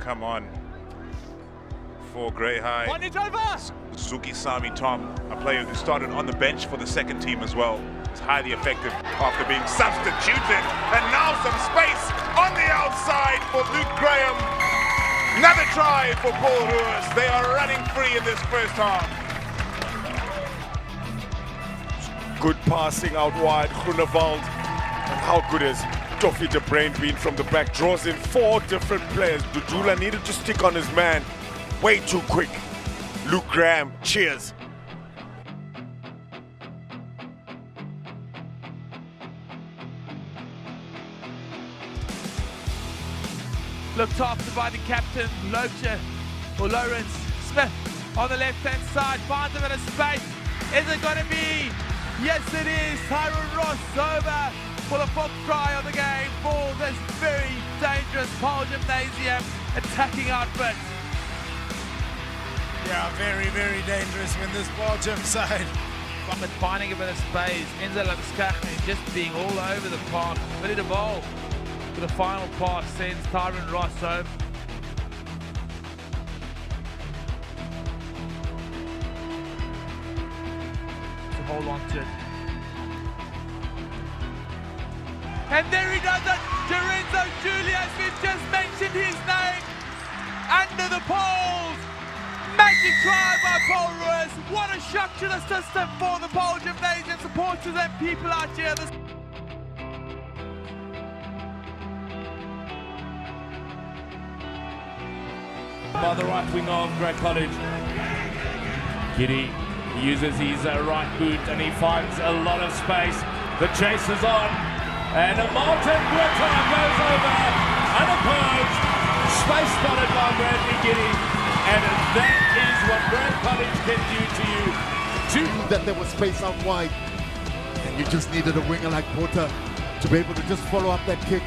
come on for Grey High. One inch over! Zuki Sami Tom, a player who started on the bench for the second team as well. It's highly effective after being substituted. And now some space on the outside for Luke Graham. Another try for Paul Ruiz. They are running free in this first half. Good passing out wide, Groenewald. And how good is Toffee de Bruin been from the back? Draws in 4 different players. Dudula needed to stick on his man. Way too quick. Luke Graham, cheers. Looked after by the captain, Lawrence Smith on the left-hand side, finds a bit of space. Is it going to be? Yes, it is. Tyrone Ross over for the 4th try of the game for this very dangerous Paul Gymnasium attacking outfit. Yeah, very, very dangerous when this Paul Gym side. But finding a bit of space, Enzo Lamskachny just being all over the park. Billy de Vol for the final pass sends Tyrone Ross home. To hold on to it. And there he does it! Lorenzo Julius, we've just mentioned his name! Under the poles! Magic try by Paul Ruiz. What a shock to the system for the Paul Gymnasium supporters and people out here. By the right wing of Grey College. Giddy uses his right boot and he finds a lot of space. The chase is on. And Martin Guetta goes over unopposed. Space spotted by Bradley Giddy. And that is what Grey College can do to you. That there was space out wide. And you just needed a winger like Porter to be able to just follow up that kick,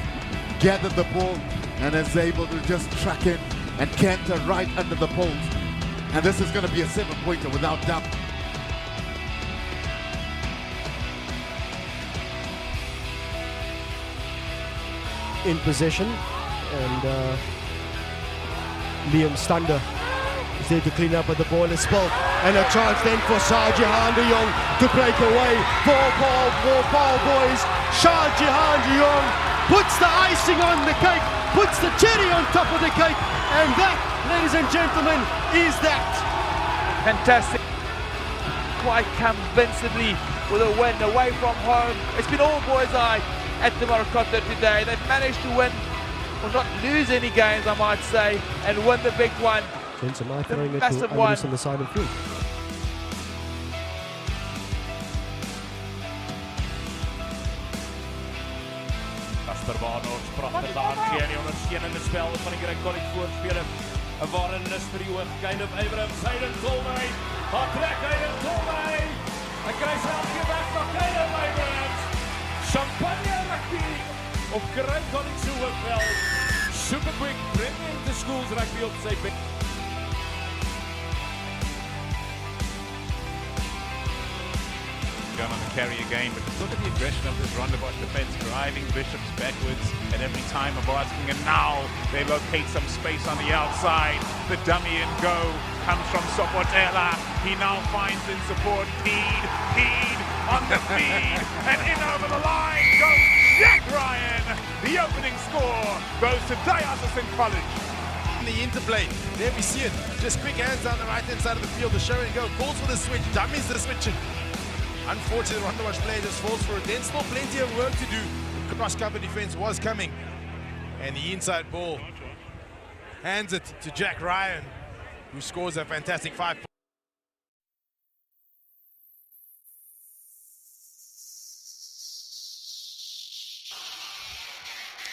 gather the ball, and is able to just track in and canter right under the poles. And this is going to be a 7-pointer without doubt. In possession, and Liam Stander is there to clean up, but the ball is spilled. And a chance then for Shah-Jahan de Jong to break away for Paul boys. Shah-Jahan de Jong puts the icing on the cake, puts the cherry on top of the cake, and that, ladies and gentlemen, is that. Fantastic. Quite convincingly with a win away from home. It's been all boys' eye at the Maracota today. They've managed to win, or not lose any games, I might say, and win the big one. Jensen Knight throwing it massive to one. Andrews on the side of the field. Kasper Barnard, prachtig daar gee en die ondersteunende spel van die Grey College voorspeler. 'n ware lus vir die oog. Caleb Abrams, Hayden Tolmay. Daar trek Hayden Tolmay. Hy kry self weer weg van Caleb Abrams. Champagne rugby op Grey College se hoofveld. Super quick, bring into schools rugby op sy bek. Going on the carry again, but look at the aggression of this roundabout defense, driving Bishops backwards at every time of asking, and now they locate some space on the outside. The dummy and go comes from Sopotela. He now finds in support Peed on the feed, and in over the line goes Jack Ryan. The opening score goes to Diocesan College. The interplay, there we see it. Just quick hands down the right-hand side of the field. The show and go calls for the switch, dummies the switching. Unfortunately, Rondawash player just falls for it. Then still plenty of work to do. Cross-cover defense was coming. And the inside ball hands it to Jack Ryan, who scores a fantastic 5 points.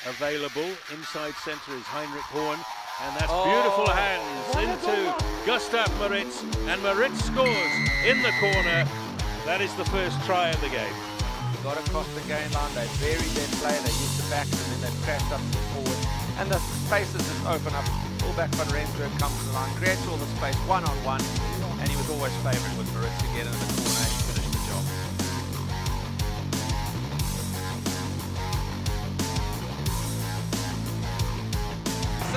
Available inside centre is Heinrich Horn, and that's beautiful hands into Gustav Moritz, and Moritz scores in the corner. That is the first try of the game. Got across the game line, they buried their play, they used the backs and then they crashed up to forward. And the spaces just open up. Fullback Van Rensburg comes to the line, creates all the space, one-on-one, and he was always favoured with Moritz to get into the corner and he finished the job.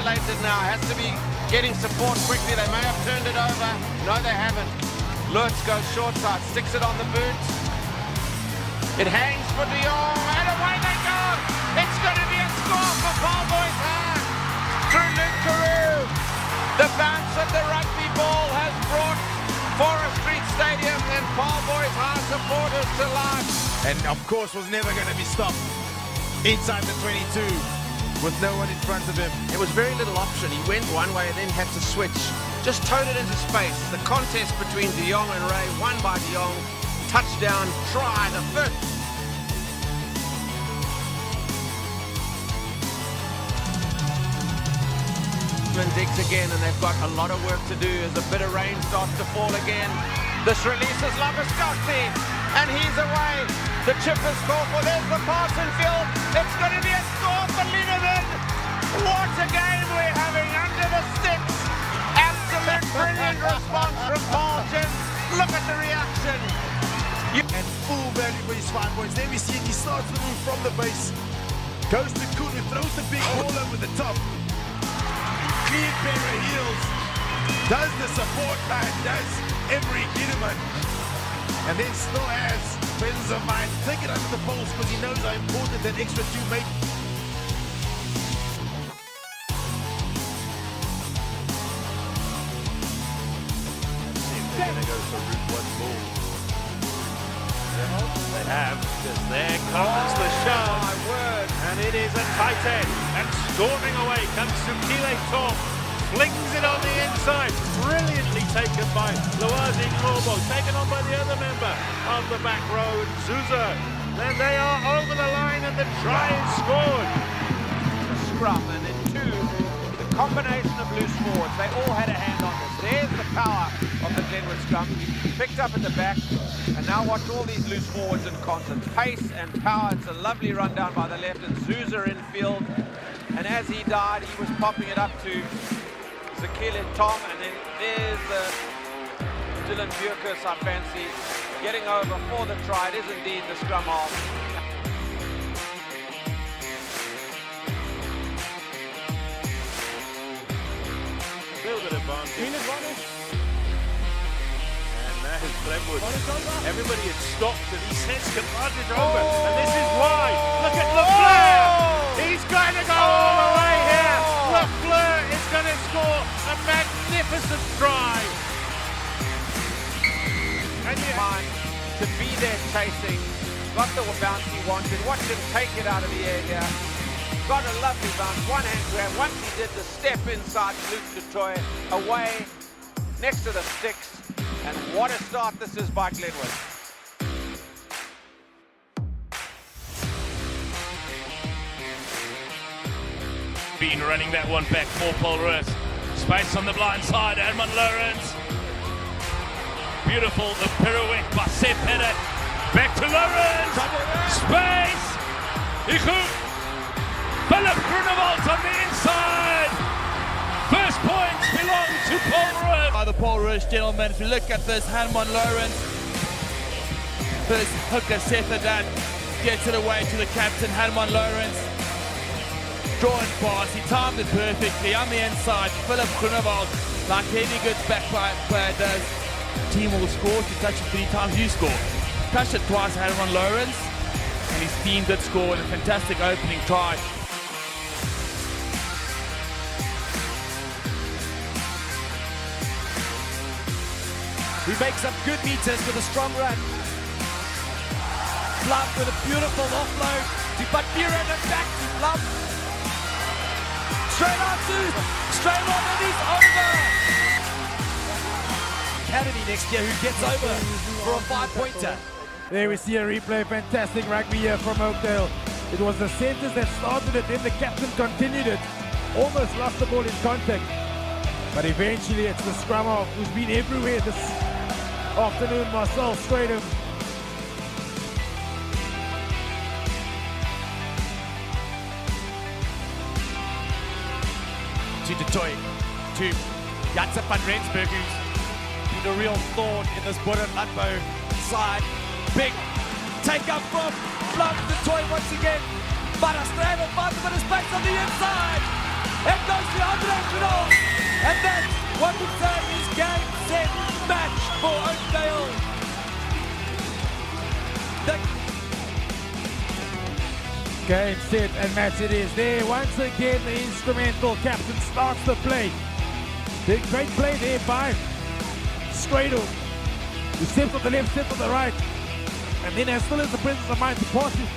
isolated now, has to be getting support quickly. They may have turned it over. No, they haven't. Lutz goes short side, sticks it on the boot. It hangs for De Jong, and away they go. It's going to be a score for Paul Boy's hand. Through Luke Carew. The bounce of the rugby ball has brought Forest Street Stadium and Paul Boy's High supporters to life. And of course was never going to be stopped inside the 22 with no one in front of him. There was very little option. He went one way and then had to switch. Just towed it into space. The contest between De Jong and Ray, won by De Jong. Touchdown, try, the first. Digs again, and they've got a lot of work to do as a bit of rain starts to fall again. This releases Labuschagne, and he's away. The chip is scored. Well, there's the pass in field. It's going to be a score for Lineman. What a game we're having under the sticks. Absolute brilliant response from Paul Jim. Look at the reaction. And full value for his 5 points. Then we see it, he starts the move from the base. Goes to Kuhn, who throws the big ball over the top. Clean pair of heels. Does the support line, does every Ginneman. And then still has presence of mind. Take it under the poles because he knows how important that extra 2 make. They're going to go for route 1 ball. They have, because there comes the shove. My word. And it is a tight end. And storming away comes Sukile Tom. Flings it on the inside. Brilliantly taken by Loazi Ngobo. Taken on by the other member of the back row, Zuza. Then they are over the line and the try is scored. The scrum, and then 2, the combination of loose forwards. They all had a hand on this. There's the power of the Glenwood scrum. Picked up at the back, and now watch all these loose forwards in concert. Pace and power. It's a lovely run down by the left, and Zuza in field. And as he died, he was popping it up to Zakile Tom, and then there's the Dylan Bierkus, I fancy, getting over for the try. It is indeed the scrum half. A little bit of advantage. And that is Glenwood. Everybody had stopped and he sends advantage over. And this is why. Look at LeFleur. He's going to go all the way here. LeFleur is going to score a magnificent try. And you mind to be there chasing. Got the bounce he wanted. Watch him take it out of the air here. Got a lovely bounce, one hand grab. Once he did the step inside Luke Dutoy, away next to the sticks. And what a start this is by Glenwood. Been running that one back for Paul Ruiz. Space on the blind side, Herman Lawrence. Beautiful, the pirouette by Seth Pettit. Back to Lawrence. Space. Iku. Philip Grunewald on the inside. First points belong to Paul Ruiz. By the Paul Ruiz gentlemen, if you look at this, Herman Lawrence. First hooker Seth Pettit gets it away to the captain, Herman Lawrence. Drawn pass, he timed it perfectly on the inside. Philip Grunewald, like any good back player does. Team will score. If you touch it 3 times, you score. Touched it twice, Herman Lawrence, and his team did score in a fantastic opening try. He makes up good meters with a strong run. Plum with a beautiful offload to Buttburen and back to Plum. Straight on and he's over. Academy next year who gets over for a 5-pointer. There we see a replay, fantastic rugby here from Oakdale. It was the centres that started it, then the captain continued it. Almost lost the ball in contact. But eventually it's the scrum half who's been everywhere this afternoon, Marcel Strydom. To Dutoy, to Janse van Rensburg, who's been a real thorn in this Boer Landbou side. Big take up from Plum. Dutoy once again. But Australia finds a bit of space on the inside. It goes to Andre Knol. And that's what we say is game, set, match for Oakdale. Game, set, and match it is. There, once again, the instrumental captain starts the play. Big, great play there by Stradle. He steps on the left, steps on the right. And then as still has the presence of mind to pass it